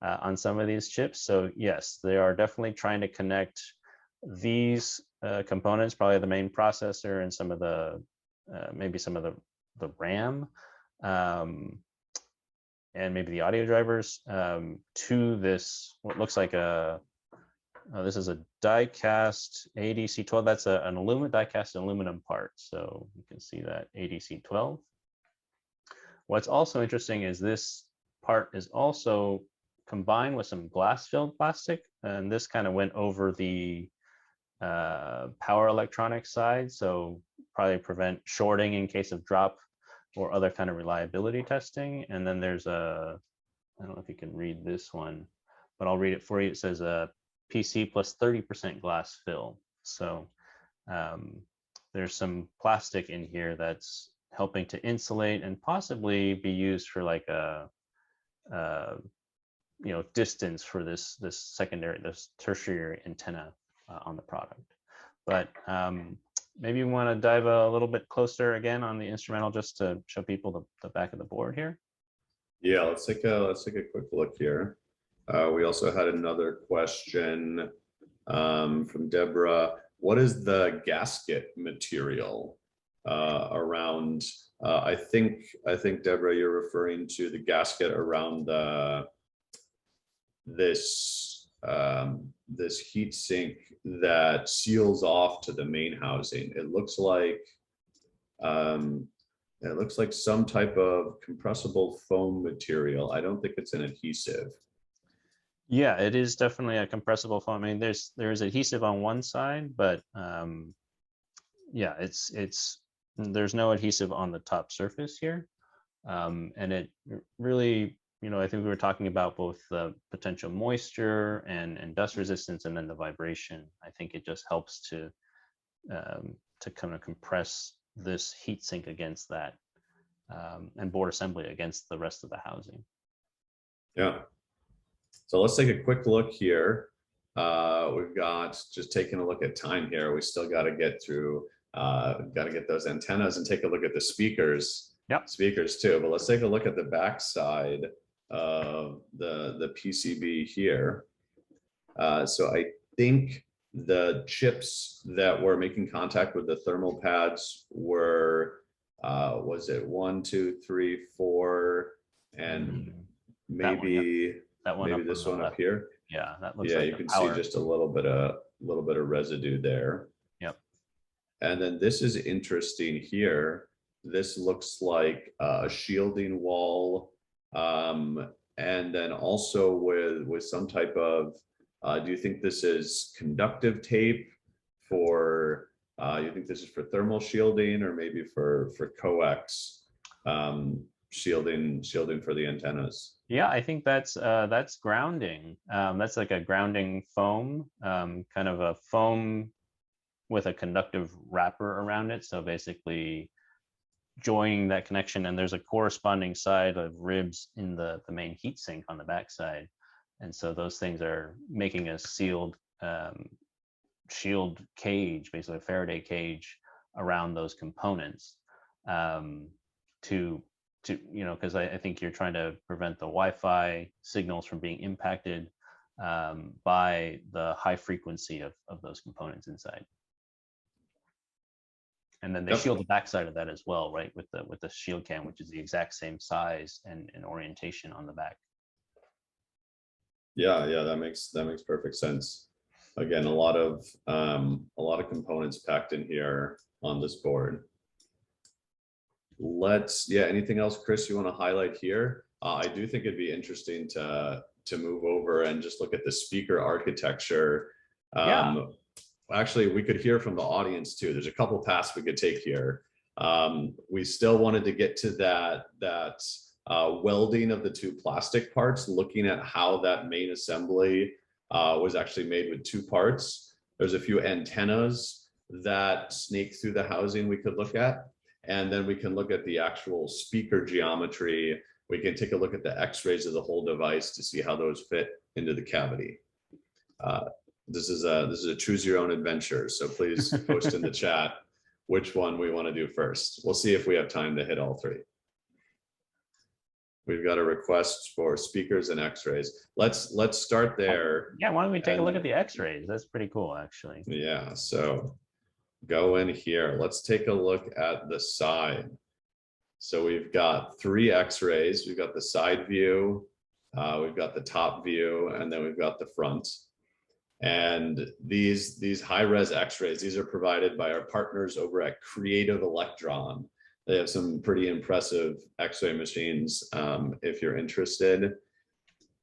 on some of these chips. So yes, they are definitely trying to connect these components, probably the main processor and some of the maybe some of the RAM, and maybe the audio drivers, to this what looks like this is a die-cast ADC12. That's an aluminum die-cast aluminum part. So you can see that ADC12. What's also interesting is this part is also combined with some glass-filled plastic, and this kind of went over the power electronics side, so probably prevent shorting in case of drop or other kind of reliability testing. And then there's I don't know if you can read this one, but I'll read it for you. It says PC plus 30% glass fill. So there's some plastic in here that's helping to insulate and possibly be used for like a distance for this tertiary antenna on the product. But maybe you want to dive a little bit closer again on the instrumental, just to show people the back of the board here. Yeah, let's take a quick look here. We also had another question from Deborah. What is the gasket material around? I think Deborah, you're referring to the gasket around this heat sink that seals off to the main housing. It looks like some type of compressible foam material. I don't think it's an adhesive. Yeah, it is definitely a compressible foam. I mean, there's adhesive on one side, but yeah, there's no adhesive on the top surface here, and it really, I think we were talking about both the potential moisture and dust resistance, and then the vibration. I think it just helps to kind of compress this heatsink against that, and board assembly against the rest of the housing. Yeah. So let's take a quick look here. We've got, just taking a look at time here, we still got to get through, got to get those antennas and take a look at the speakers. Yep. Speakers too, but let's take a look at the back side of the PCB here. So I think the chips that were making contact with the thermal pads were, was it 1, 2, 3, 4, and maybe maybe this one up here. Yeah, that looks like you can see just a little bit of residue there. Yep. And then this is interesting here. This looks like a shielding wall, and then also with some type of, do you think this is conductive tape for, you think this is for thermal shielding, or maybe for coax shielding for the antennas? Yeah, I think that's grounding. That's like a grounding foam, kind of a foam with a conductive wrapper around it. So basically joining that connection, and there's a corresponding side of ribs in the main heatsink on the back side. And so those things are making a sealed shield cage, basically a Faraday cage around those components, to because I think you're trying to prevent the Wi-Fi signals from being impacted by the high frequency of those components inside. And then they Yep. shield the backside of that as well, right? With the shield cam, which is the exact same size and orientation on the back. Yeah, that makes perfect sense. Again, a lot of components packed in here on this board. Anything else, Chris, you want to highlight here? I do think it'd be interesting to move over and just look at the speaker architecture. Actually, we could hear from the audience too. There's a couple paths we could take here. We still wanted to get to that welding of the two plastic parts, looking at how that main assembly was actually made with two parts. There's a few antennas that snake through the housing we could look at. And then we can look at the actual speaker geometry. We can take a look at the x-rays of the whole device to see how those fit into the cavity. This is a choose your own adventure. So please post in the chat which one we want to do first. We'll see if we have time to hit all three. We've got a request for speakers and x-rays. Let's start there. Yeah, why don't we take a look at the x-rays? That's pretty cool, actually. Yeah, so go in here. Let's take a look at the side. So we've got 3 x-rays. We've got the side view, we've got the top view, and then we've got the front. And these high-res x-rays, these are provided by our partners over at Creative Electron. They have some pretty impressive x-ray machines if you're interested.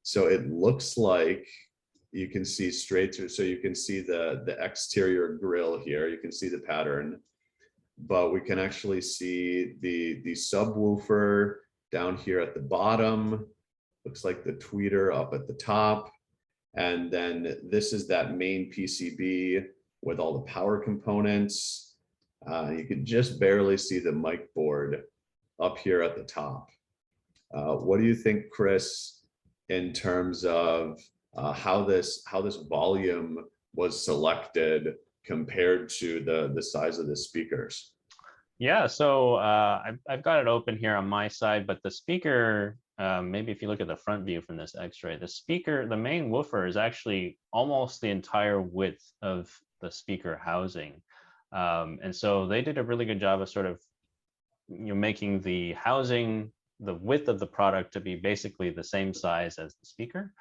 So it looks like you can see straight through. So you can see the exterior grill here. You can see the pattern, but we can actually see the subwoofer down here at the bottom. Looks like the tweeter up at the top. And then this is that main PCB with all the power components. You can just barely see the mic board up here at the top. What do you think, Chris, in terms of how this volume was selected compared to the size of the speakers? Yeah, so I've got it open here on my side, but the speaker, maybe if you look at the front view from this x-ray, the speaker, the main woofer is actually almost the entire width of the speaker housing. And so they did a really good job of sort of making the housing, the width of the product to be basically the same size as the speaker.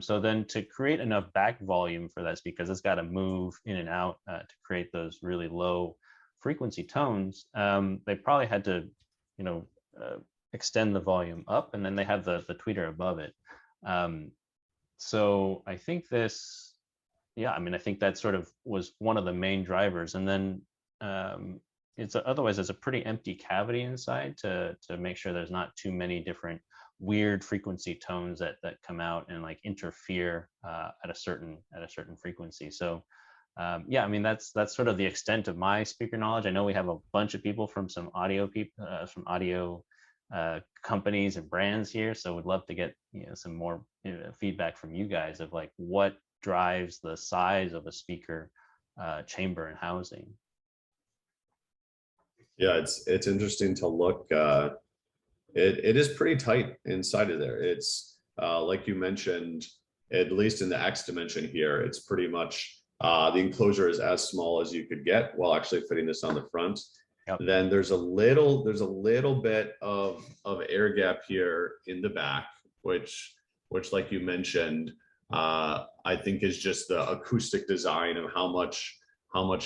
So then to create enough back volume for that speaker, because it's got to move in and out to create those really low frequency tones, they probably had to, extend the volume up, and then they have the tweeter above it. So I think this, I think that sort of was one of the main drivers. And then otherwise it's a pretty empty cavity inside to make sure there's not too many different weird frequency tones that come out and like interfere at a certain frequency. So that's sort of the extent of my speaker knowledge. I know we have a bunch of people from some audio companies and brands here, so we'd love to get some more feedback from you guys of like what drives the size of a speaker chamber and housing. Yeah, it's interesting to look. It is pretty tight inside of there. It's like you mentioned, at least in the X dimension here, it's pretty much the enclosure is as small as you could get while actually fitting this on the front. Yep. Then there's a little bit of air gap here in the back, which like you mentioned, I think is just the acoustic design of how much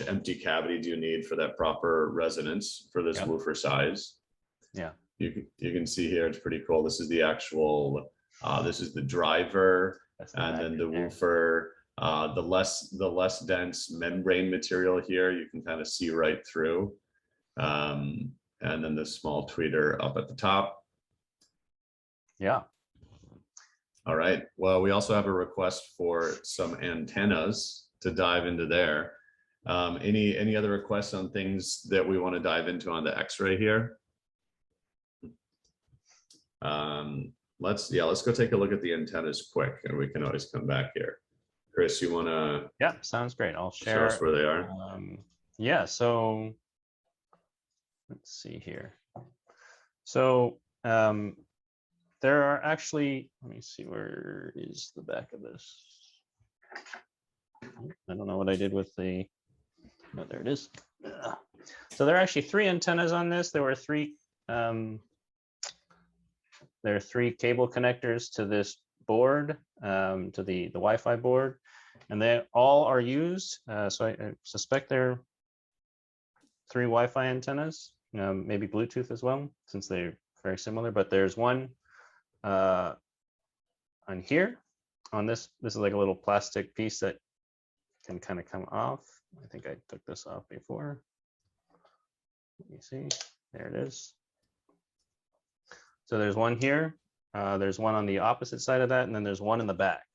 empty cavity do you need for that proper resonance for this woofer size. Yeah, you can see here, it's pretty cool. This is the actual this is the driver, and then the woofer, the less dense membrane material here you can kind of see right through, and then the small tweeter up at the top. Yeah. All right, well, we also have a request for some antennas to dive into there. Any other requests on things that we want to dive into on the X-ray here? Let's go take a look at the antennas quick, and we can always come back here. Chris, you want to? Yeah, sounds great. I'll share. Show us where they are. Yeah, so let's see here. So there are actually, let me see, where is the back of this? I don't know what I did with the, oh, there it is. So there are actually 3 antennas on this. There are 3 cable connectors to this board, to the Wi-Fi board, and they all are used. So I suspect they're 3 Wi-Fi antennas, maybe Bluetooth as well, since they're very similar. But there's one on here. On this is like a little plastic piece that can kind of come off. I think I took this off before. Let me see. There it is. So there's one here. There's one on the opposite side of that, and then there's one in the back.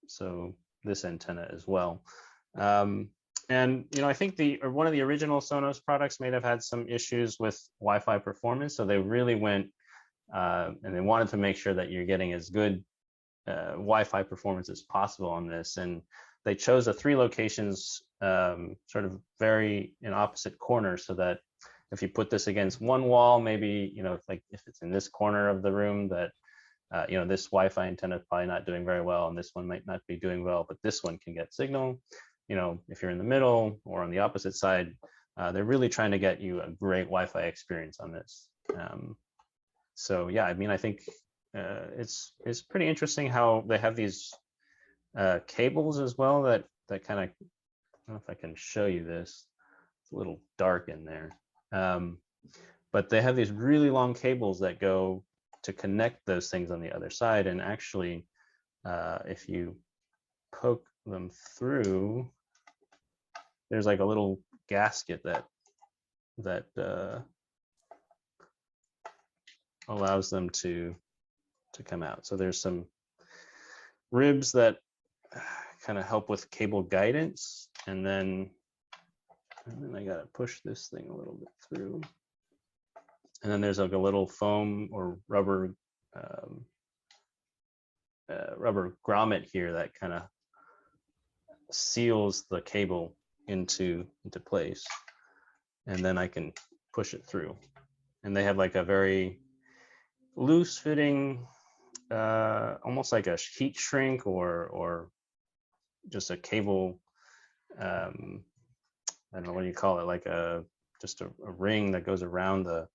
So this antenna as well. And I think one of the original Sonos products may have had some issues with Wi-Fi performance. So they really went and they wanted to make sure that you're getting as good Wi-Fi performance as possible on this. And they chose the 3 locations sort of very in opposite corners, so that if you put this against one wall, maybe, like if it's in this corner of the room, that, this Wi-Fi antenna is probably not doing very well, and this one might not be doing well, but this one can get signal. If you're in the middle or on the opposite side, they're really trying to get you a great Wi-Fi experience on this. So yeah, I mean, I think it's pretty interesting how they have these cables as well that kind of, I don't know if I can show you this. It's a little dark in there. But they have these really long cables that go to connect those things on the other side. And actually, if you poke them through, there's like a little gasket that allows them to come out. So there's some ribs that kind of help with cable guidance, and then I gotta push this thing a little bit through. And then there's like a little foam or rubber grommet here that kind of seals the cable into place, and then I can push it through. And they have like a very loose fitting, almost like a heat shrink or just a cable. I don't know, what do you call it? Like just a ring that goes around the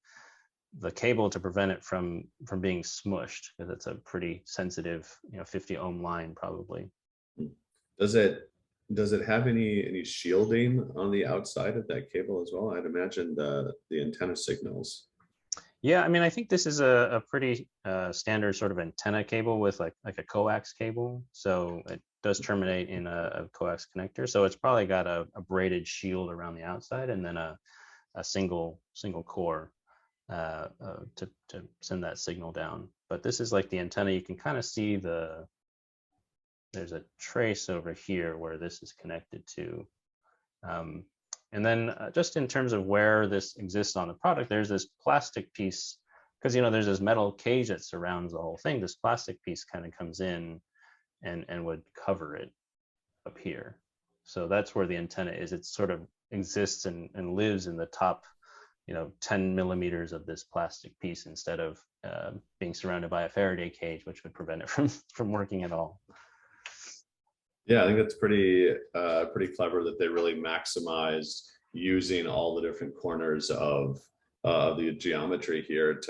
cable to prevent it from being smushed, because it's a pretty sensitive, 50 ohm line probably. Does it have any shielding on the outside of that cable as well? I'd imagine the antenna signals. Yeah, I mean, I think this is a pretty standard sort of antenna cable with like a coax cable. So it does terminate in a coax connector. So it's probably got a braided shield around the outside, and then a single core to send that signal down. But this is like the antenna. You can kind of see there's a trace over here where this is connected to. And then just in terms of where this exists on the product, there's this plastic piece, because there's this metal cage that surrounds the whole thing. This plastic piece kind of comes in and would cover it up here. So that's where the antenna is. It sort of exists and lives in the top 10 millimeters of this plastic piece, instead of being surrounded by a Faraday cage, which would prevent it from working at all. Yeah, I think that's pretty clever that they really maximized using all the different corners of the geometry here.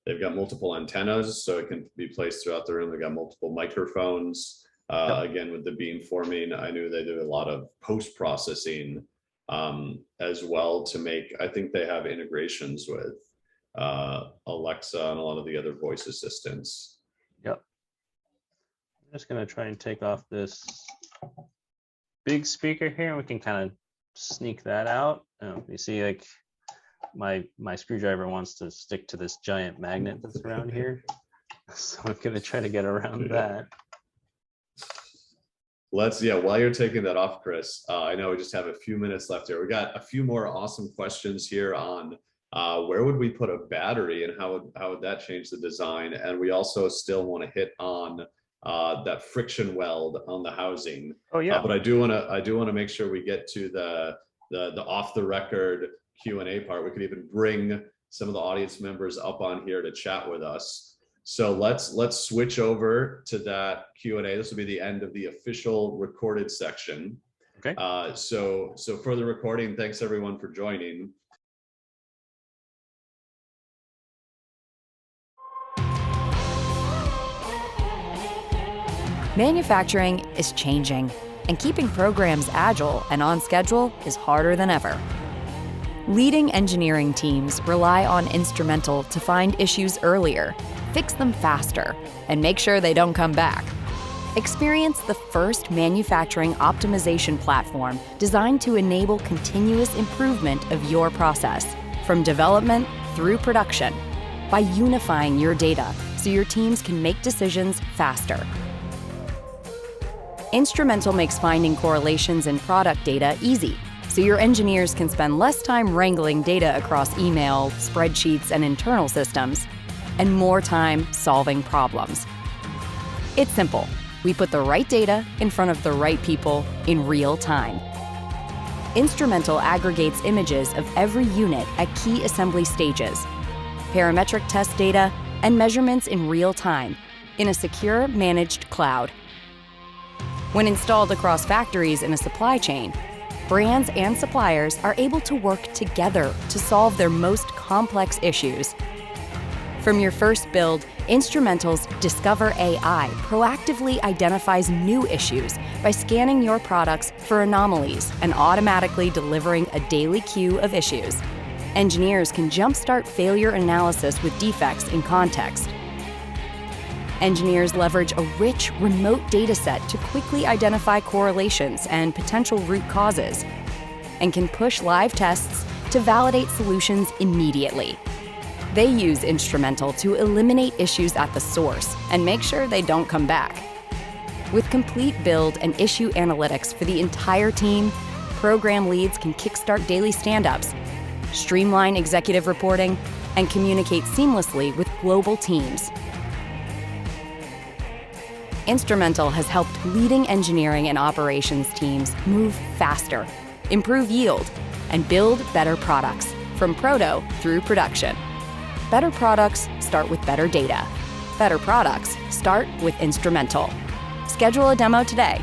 They've got multiple antennas, so it can be placed throughout the room. They've got multiple microphones. Again, with the beam forming, I knew they do a lot of post-processing as well to make, I think they have integrations with Alexa and a lot of the other voice assistants. Yep. I'm just going to try and take off this big speaker here, and we can kind of sneak that out. You see, like my screwdriver wants to stick to this giant magnet that's around here. So I'm going to try to get around that. While you're taking that off, Chris, I know we just have a few minutes left here. We got a few more awesome questions here on where would we put a battery, and how would that change the design? And we also still want to hit on that friction weld on the housing. Oh yeah. But I do want to make sure we get to the off the record Q&A part. We could even bring some of the audience members up on here to chat with us. So let's switch over to that Q&A. This will be the end of the official recorded section. Okay. So for the recording, thanks everyone for joining. Manufacturing is changing, and keeping programs agile and on schedule is harder than ever. Leading engineering teams rely on Instrumental to find issues earlier, fix them faster, and make sure they don't come back. Experience the first manufacturing optimization platform designed to enable continuous improvement of your process, from development through production, by unifying your data so your teams can make decisions faster. Instrumental makes finding correlations in product data easy, so your engineers can spend less time wrangling data across email, spreadsheets, and internal systems, and more time solving problems. It's simple. We put the right data in front of the right people in real time. Instrumental aggregates images of every unit at key assembly stages, parametric test data, and measurements in real time in a secure, managed cloud. When installed across factories in a supply chain, brands and suppliers are able to work together to solve their most complex issues. From your first build, Instrumental's Discover AI proactively identifies new issues by scanning your products for anomalies and automatically delivering a daily queue of issues. Engineers can jumpstart failure analysis with defects in context. Engineers leverage a rich, remote dataset to quickly identify correlations and potential root causes, and can push live tests to validate solutions immediately. They use Instrumental to eliminate issues at the source and make sure they don't come back. With complete build and issue analytics for the entire team, program leads can kickstart daily stand-ups, streamline executive reporting, and communicate seamlessly with global teams. Instrumental has helped leading engineering and operations teams move faster, improve yield, and build better products from proto through production. Better products start with better data. Better products start with Instrumental. Schedule a demo today